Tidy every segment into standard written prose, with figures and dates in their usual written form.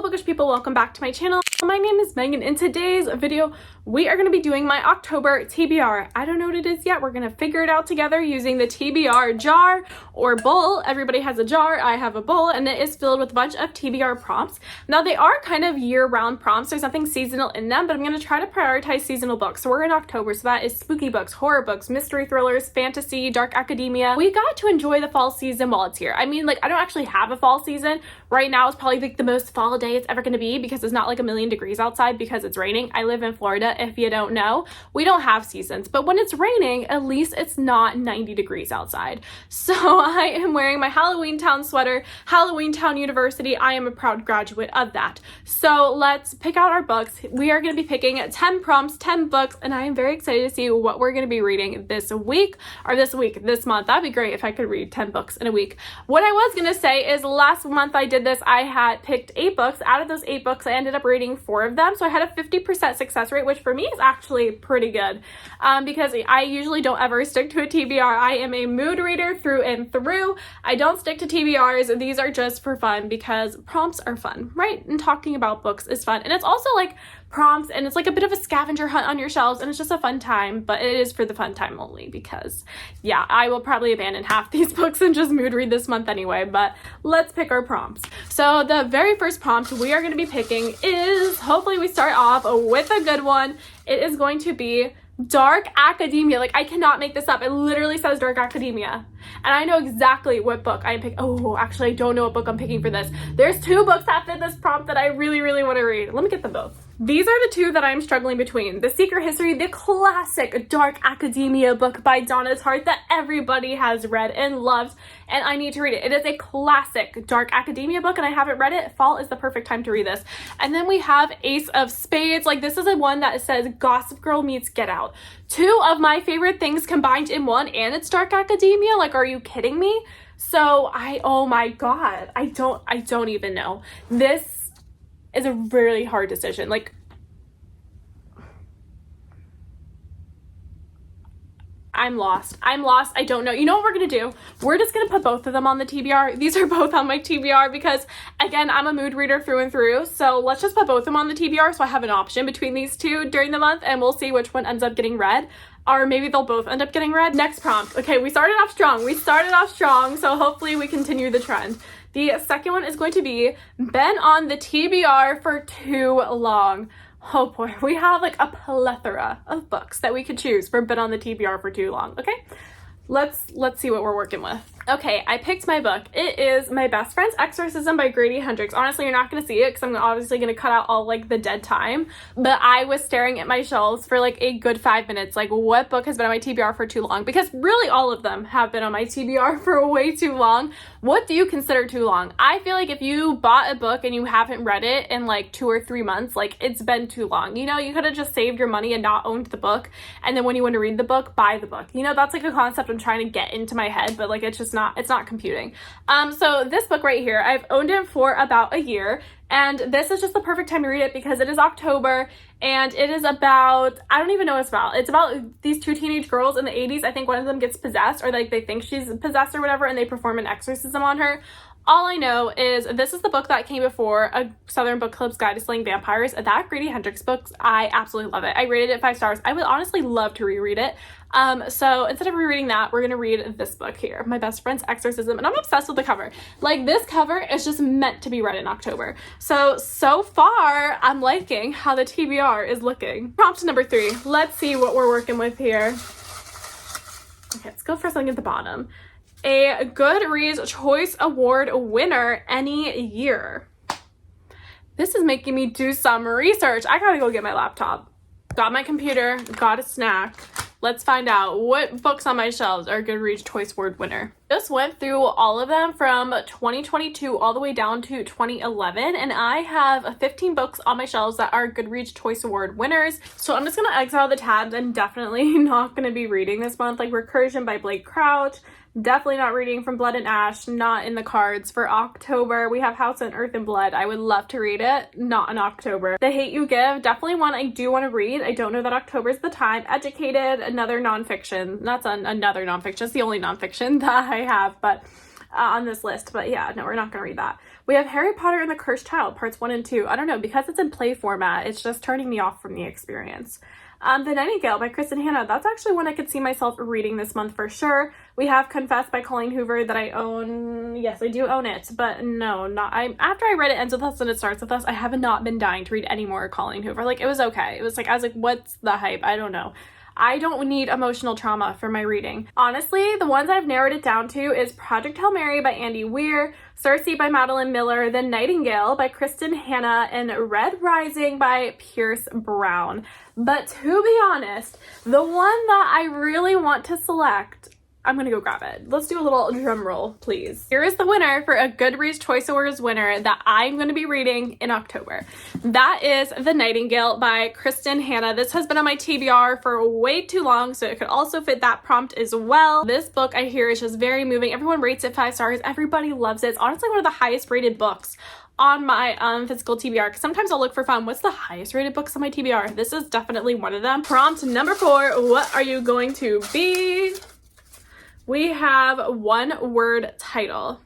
bookish people, welcome back to my channel. My name is Megan. In today's video, we are going to be doing my October TBR. I don't know what it is yet. We're going to figure it out together using the TBR jar or bowl. Everybody has a jar. I have a bowl, and it is filled with a bunch of TBR prompts. Now, they are kind of year-round prompts. There's nothing seasonal in them, but I'm going to try to prioritize seasonal books. So we're in October, so that is spooky books, horror books, mystery thrillers, fantasy, dark academia. We got to enjoy the fall season while it's here. I mean, like, I don't actually have a fall season. Right now is probably like the most fall day it's ever going to be because it's not like a million degrees outside because it's raining. I live in Florida. If you don't know, we don't have seasons, but when it's raining, at least it's not 90 degrees outside. So I am wearing my Halloween Town sweater, Halloween Town University. I am a proud graduate of that. So let's pick out our books. We are going to be picking 10 prompts, 10 books, and I am very excited to see what we're going to be reading this month. That'd be great if I could read 10 books in a week. What I was going to say is last month I did this, I had picked 8 books. Out of those 8 books, I ended up reading 4 of them. So I had a 50% success rate, which for me is actually pretty good because I usually don't ever stick to a TBR. I am a mood reader through and through. I don't stick to TBRs. These are just for fun because prompts are fun, right? And talking about books is fun. And it's also like prompts, and it's like a bit of a scavenger hunt on your shelves, and it's just a fun time, but it is for the fun time only because, yeah, I will probably abandon half these books and just mood read this month anyway, but let's pick our prompts. So the very first prompt we are going to be picking is, hopefully we start off with a good one. It is going to be dark academia. Like, I cannot make this up. It literally says dark academia. And I know exactly what book I am picking. Oh, actually, I don't know what book I'm picking for this. There's 2 books that fit this prompt that I really, really want to read. Let me get them both. These are the 2 that I'm struggling between. The Secret History, the classic dark academia book by Donna Tartt that everybody has read and loved, and I need to read it. It is a classic dark academia book, and I haven't read it. Fall is the perfect time to read this. And then we have Ace of Spades. Like, this is a one that says Gossip Girl meets Get Out. 2 of my favorite things combined in one, and it's dark academia. Like, are you kidding me? So oh my God, I don't even know. This is a really hard decision. Like, I'm lost. I don't know. You know what we're going to do? We're just going to put both of them on the TBR. These are both on my TBR because, again, I'm a mood reader through and through. So let's just put both of them on the TBR so I have an option between these 2 during the month, and we'll see which one ends up getting read. Or maybe they'll both end up getting read. Next prompt. Okay, we started off strong. So hopefully we continue the trend. The second one is going to be been on the TBR for too long. Oh boy, we have like a plethora of books that we could choose for been on the TBR for too long. Okay, let's see what we're working with. Okay, I picked my book. It is My Best Friend's Exorcism by Grady Hendrix. Honestly, you're not going to see it because I'm obviously going to cut out all like the dead time, but I was staring at my shelves for like a good 5 minutes. Like, what book has been on my TBR for too long? Because really all of them have been on my TBR for way too long. What do you consider too long? I feel like if you bought a book and you haven't read it in like 2 or 3 months, like, it's been too long. You know, you could have just saved your money and not owned the book, and then when you want to read the book, buy the book. You know, that's like a concept I'm trying to get into my head, but like, it's not computing. So this book right here, I've owned it for about a year, and this is just the perfect time to read it because it is October, and it is about, I don't even know what it's about. It's about these 2 teenage girls in the 80s. I think one of them gets possessed, or like they think she's possessed or whatever, and they perform an exorcism on her. All I know is this is the book that came before A Southern Book Club's Guide to Slaying Vampires. That Grady Hendrix book, I absolutely love it. I rated it 5 stars. I would honestly love to reread it. So instead of rereading that, we're going to read this book here, My Best Friend's Exorcism. And I'm obsessed with the cover. Like, this cover is just meant to be read in October. So far, I'm liking how the TBR is looking. Prompt number 3. Let's see what we're working with here. Okay, let's go for something at the bottom. A Goodreads Choice Award winner any year. This is making me do some research. I gotta go get my laptop. Got my computer, got a snack. Let's find out what books on my shelves are Goodreads Choice Award winner. Just went through all of them from 2022 all the way down to 2011, and I have 15 books on my shelves that are Goodreads Choice Award winners. So I'm just gonna exile the tabs. I'm definitely not gonna be reading this month, like Recursion by Blake Crouch. Definitely not reading From Blood and Ash, not in the cards. For October, we have House on Earth and Blood. I would love to read it, not in October. The Hate U Give, definitely one I do want to read. I don't know that October's the time. Educated, another nonfiction. That's another nonfiction. It's the only nonfiction that I have, but on this list. But yeah, no, we're not going to read that. We have Harry Potter and the Cursed Child, parts 1 and 2. I don't know, because it's in play format, it's just turning me off from the experience. The Nightingale by Kristen Hanna, that's actually one I could see myself reading this month for sure. We have Confess by Colleen Hoover that I own. Yes, I do own it, but no, after I read It Ends With Us and It Starts With Us, I have not been dying to read any more Colleen Hoover. Like, it was okay. It was like, I was like, what's the hype? I don't know. I don't need emotional trauma for my reading. Honestly, the ones I've narrowed it down to is Project Hail Mary by Andy Weir, Circe by Madeline Miller, The Nightingale by Kristen Hanna, and Red Rising by Pierce Brown. But to be honest, the one that I really want to select, I'm gonna go grab it. Let's do a little drum roll, please. Here is the winner for a Goodreads Choice Awards winner that I'm gonna be reading in October. That is The Nightingale by Kristen Hanna. This has been on my TBR for way too long, so it could also fit that prompt as well. This book I hear is just very moving. Everyone rates it 5 stars. Everybody loves it. It's honestly one of the highest rated books on my physical TBR, because sometimes I'll look for fun. What's the highest rated books on my TBR? This is definitely one of them. Prompt number 4, what are you going to be? We have one-word title.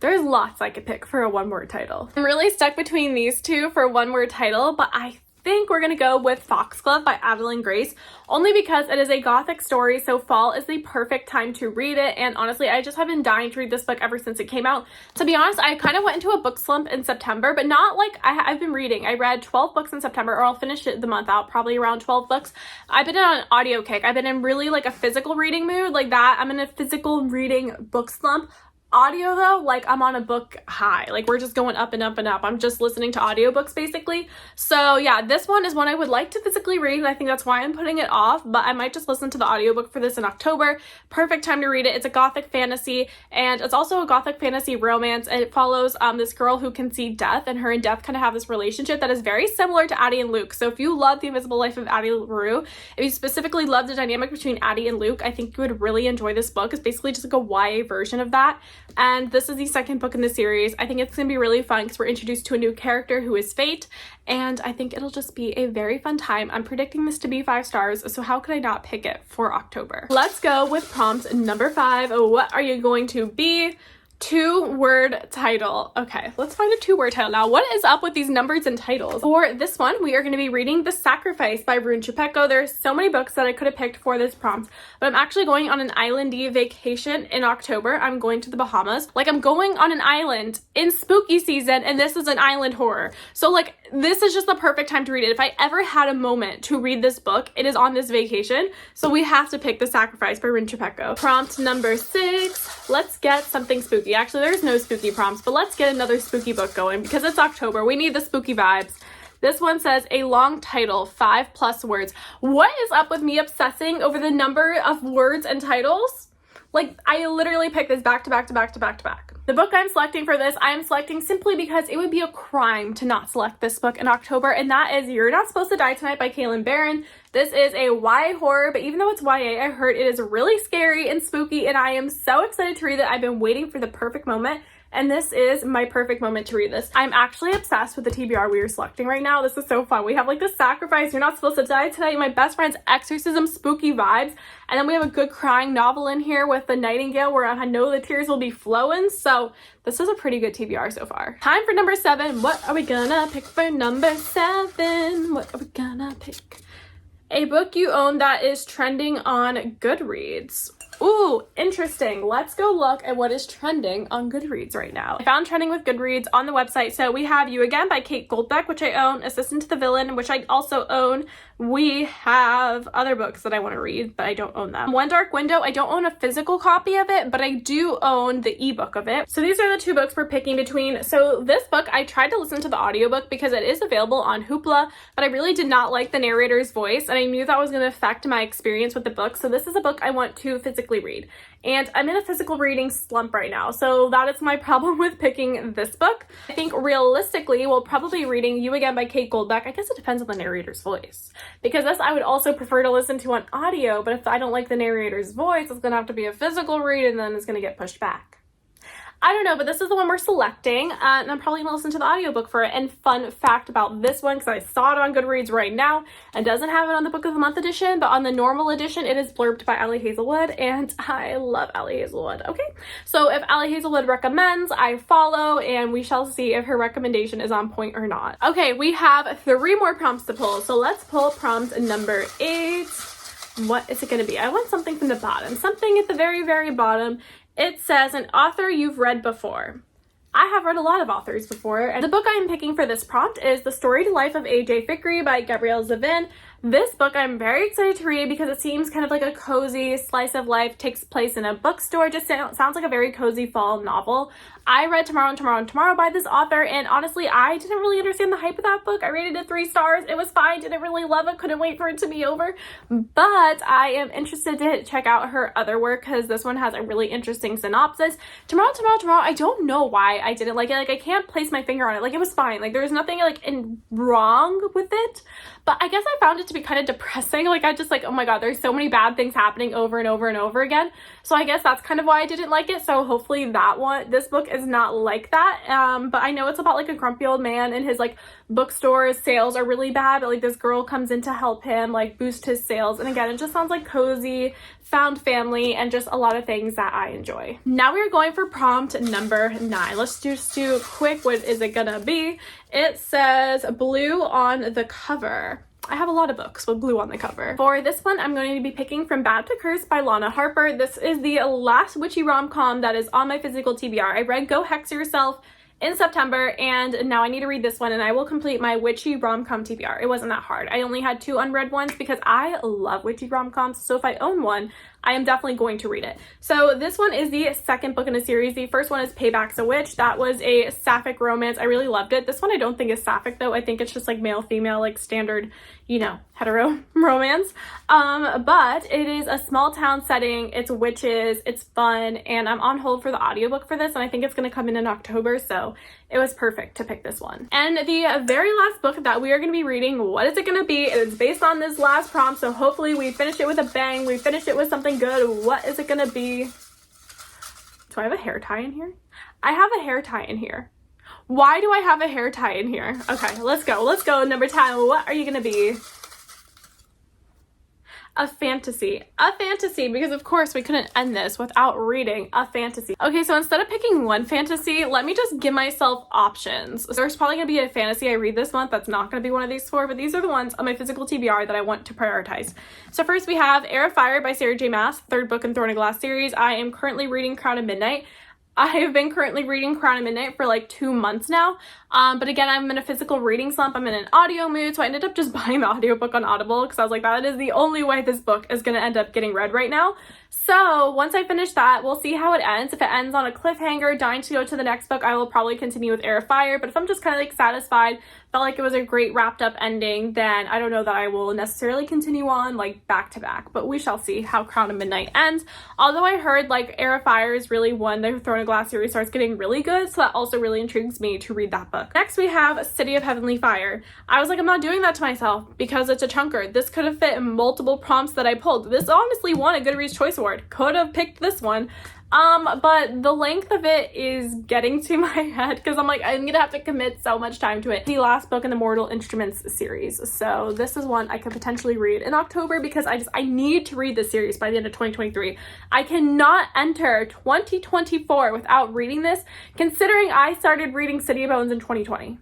There's lots I could pick for a one-word title. I'm really stuck between these two for a one-word title, but I think we're gonna go with Foxglove by Adeline Grace, only because it is a gothic story, so fall is the perfect time to read it, and honestly, I just have been dying to read this book ever since it came out. To be honest, I kind of went into a book slump in September, but not like I've been reading. I read 12 books in September, or I'll finish it the month out, probably around 12 books. I've been on an audio kick. I've been in really like a physical reading mood, like that. I'm in a physical reading book slump. Audio though, like I'm on a book high, like we're just going up and up and up. I'm just listening to audiobooks basically. So yeah, this one is one I would like to physically read, and I think that's why I'm putting it off, but I might just listen to the audiobook for this in October. Perfect time to read it. It's a gothic fantasy, and it's also a gothic fantasy romance, and it follows this girl who can see death, and her and Death kind of have this relationship that is very similar to Addie and Luke. So if you love The Invisible Life of Addie LaRue, if you specifically love the dynamic between Addie and Luke, I think you would really enjoy this book. It's basically just like a YA version of that. And this is the second book in the series. I think it's going to be really fun because we're introduced to a new character who is Fate, and I think it'll just be a very fun time. I'm predicting this to be 5 stars, so how could I not pick it for October? Let's go with prompt number 5. What are you going to be? 2-word title. Okay, let's find a 2-word title now. What is up with these numbers and titles? For this one, we are going to be reading The Sacrifice by Brune Chupecco. There's so many books that I could have picked for this prompt, but I'm actually going on an islandy vacation in October. I'm going to the Bahamas. Like, I'm going on an island in spooky season, and this is an island horror. So like, this is just the perfect time to read it. If I ever had a moment to read this book, it is on this vacation. So we have to pick The Sacrifice by Brune Chupecco. Prompt number 6. Let's get something spooky. Actually, there's no spooky prompts, but let's get another spooky book going because it's October. We need the spooky vibes. This one says a long title, 5+ words. What is up with me obsessing over the number of words and titles? Like, I literally picked this back to back to back to back to back. The book I'm selecting for this, I am selecting simply because it would be a crime to not select this book in October, and that is You're Not Supposed to Die Tonight by Kailyn Barron. This is a YA horror, but even though it's YA, I heard it is really scary and spooky, and I am so excited to read it. I've been waiting for the perfect moment, and this is my perfect moment to read this. I'm actually obsessed with the TBR we are selecting right now. This is so fun. We have like The Sacrifice, You're Not Supposed to Die Tonight, My Best Friend's Exorcism, spooky vibes. And then we have a good crying novel in here with The Nightingale, where I know the tears will be flowing. So this is a pretty good TBR so far. Time for number 7. What are we gonna pick for number 7? What are we gonna pick? A book you own that is trending on Goodreads. Ooh, interesting. Let's go look at what is trending on Goodreads right now. I found trending with Goodreads on the website. So we have You Again by Kate Goldbeck, which I own, Assistant to the Villain, which I also own. We have other books that I want to read, but I don't own them. One Dark Window, I don't own a physical copy of it, but I do own the ebook of it. So these are the 2 books we're picking between. So this book, I tried to listen to the audiobook because it is available on Hoopla, but I really did not like the narrator's voice, and I knew that was going to affect my experience with the book. So this is a book I want to physically read. And I'm in a physical reading slump right now, so that is my problem with picking this book. I think realistically, we'll probably be reading You Again by Kate Goldbeck. I guess it depends on the narrator's voice. Because this I would also prefer to listen to on audio, but if I don't like the narrator's voice, it's gonna have to be a physical read and then it's gonna get pushed back. I don't know, but this is the one we're selecting, and I'm probably gonna listen to the audiobook for it. And fun fact about this one, because I saw it on Goodreads right now, and doesn't have it on the Book of the Month edition, but on the normal edition, it is blurbed by Allie Hazelwood, and I love Allie Hazelwood. Okay, so if Allie Hazelwood recommends, I follow, and we shall see if her recommendation is on point or not. Okay, we have 3 more prompts to pull, so let's pull prompt number 8. What is it going to be? I want something from the bottom, something at the very, very bottom. It says, an author you've read before. I have read a lot of authors before, and the book I am picking for this prompt is The Storied Life of A.J. Fikry by Gabrielle Zevin. This book I'm very excited to read because it seems kind of like a cozy slice of life, takes place in a bookstore, just sounds like a very cozy fall novel. I read Tomorrow and Tomorrow and Tomorrow by this author, and honestly, I didn't really understand the hype of that book. I rated it 3 stars. It was fine. Didn't really love it. Couldn't wait for it to be over. But I am interested to check out her other work because this one has a really interesting synopsis. Tomorrow, Tomorrow, Tomorrow, I don't know why I didn't like it. Like, I can't place my finger on it. Like, it was fine. Like, there was nothing, like, wrong with it. But I guess I found it to be kind of depressing. Like, I just, like, oh my god, there's so many bad things happening over and over and over again. So I guess that's kind of why I didn't like it. So hopefully this book is not like that. But I know it's about, like, a grumpy old man and his, like, bookstore sales are really bad. But, like, this girl comes in to help him, like, boost his sales. And again, it just sounds like cozy, found family, and just a lot of things that I enjoy. Now we're going for prompt number 9. Let's just do quick. What is it gonna be? It says blue on the cover. I have a lot of books with blue on the cover. For this one, I'm going to be picking From Bad to Curse by Lana Harper. This is the last witchy rom-com that is on my physical TBR. I read Go Hex Yourself in September, and now I need to read this one, and I will complete my witchy rom-com TBR. It wasn't that hard. I only had 2 unread ones because I love witchy rom-coms, so if I own one, I am definitely going to read it. So this one is the second book in a series. The first one is Payback's a Witch. That was a sapphic romance. I really loved it. This one I don't think is sapphic though. I think it's just like male-female, like standard, you know, hetero romance. But it is a small town setting. It's witches. It's fun. And I'm on hold for the audiobook for this, and I think it's going to come in October. So it was perfect to pick this one. And the very last book that we are going to be reading, what is it going to be? It's based on this last prompt, so hopefully we finish it with a bang. We finish it with something good. What is it going to be? Do I have a hair tie in here? I have a hair tie in here. Why do I have a hair tie in here? Okay, let's go. Let's go. Number 10. What are you going to be? A fantasy. A fantasy, because of course we couldn't end this without reading a fantasy. Okay, so instead of picking one fantasy, let me just give myself options. So there's probably gonna be a fantasy I read this month that's not gonna be one of these 4, but these are the ones on my physical TBR that I want to prioritize. So first we have Air of Fire by Sarah J. Maas, 3rd book in Throne of Glass series. I am currently reading Crown of Midnight. I have been currently reading Crown of Midnight for like 2 months now. But again, I'm in a physical reading slump. I'm in an audio mood, so I ended up just buying the audiobook on Audible because I was like, that is the only way this book is going to end up getting read right now. So once I finish that, we'll see how it ends. If it ends on a cliffhanger, dying to go to the next book, I will probably continue with Air of Fire. But if I'm just kind of like satisfied, felt like it was a great wrapped up ending, then I don't know that I will necessarily continue on like back to back. But we shall see how Crown of Midnight ends. Although I heard like Air of Fire is really one the Throne of Glass series starts getting really good, so that also really intrigues me to read that book. Next we have City of Heavenly Fire. I was like, I'm not doing that to myself because it's a chunker. This could have fit in multiple prompts that I pulled. This honestly won a Goodreads Choice Award. Could have picked this one. But the length of it is getting to my head because I'm like, I'm gonna have to commit so much time to it. The last book in the Mortal Instruments series. So this is one I could potentially read in October because I need to read this series by the end of 2023. I cannot enter 2024 without reading this, considering I started reading City of Bones in 2020.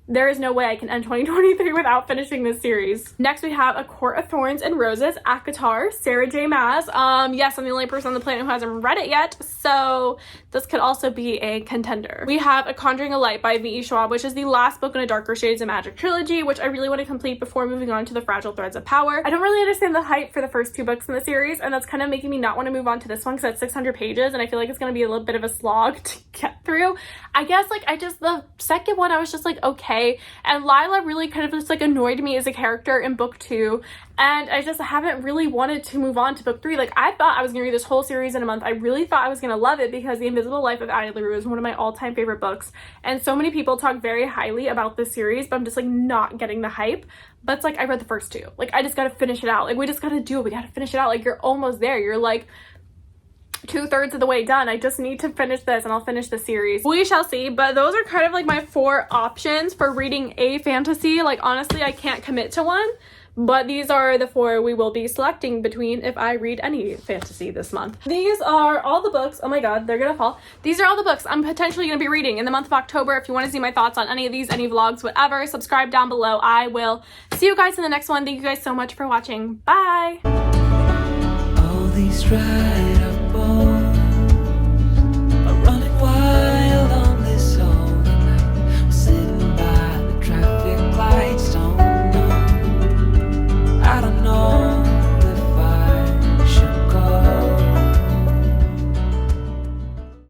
There is no way I can end 2023 without finishing this series. Next, we have A Court of Thorns and Roses, ACOTAR, Sarah J. Maas. Yes, I'm the only person on the planet who hasn't read it yet, so this could also be a contender. We have A Conjuring a Light by V.E. Schwab, which is the last book in a Darker Shades of Magic trilogy, which I really want to complete before moving on to the Fragile Threads of Power. I don't really understand the hype for the first 2 books in the series, and that's kind of making me not want to move on to this one because it's 600 pages, and I feel like it's going to be a little bit of a slog to get through. I guess, like, the second one, I was just like, okay. And Lila really kind of just like annoyed me as a character in book 2, and I just haven't really wanted to move on to book 3. Like, I thought I was gonna read this whole series in a month. I really thought I was gonna love it because The Invisible Life of Addie LaRue is one of my all-time favorite books, and so many people talk very highly about this series, but I'm just like not getting the hype. But it's like, I read the first 2. Like, I just gotta finish it out. Like, we just gotta do it. We gotta finish it out. Like, you're almost there. You're like 2/3 of the way done. I just need to finish this and I'll finish the series. We shall see, but those are kind of like my 4 options for reading a fantasy. Like, honestly, I can't commit to one, but these are the 4 we will be selecting between if I read any fantasy this month. These are all the books. Oh my god, they're gonna fall. These are all the books I'm potentially gonna be reading in the month of October. If you want to see my thoughts on any of these, any vlogs, whatever, subscribe down below. I will see you guys in the next one. Thank you guys so much for watching. Bye! All these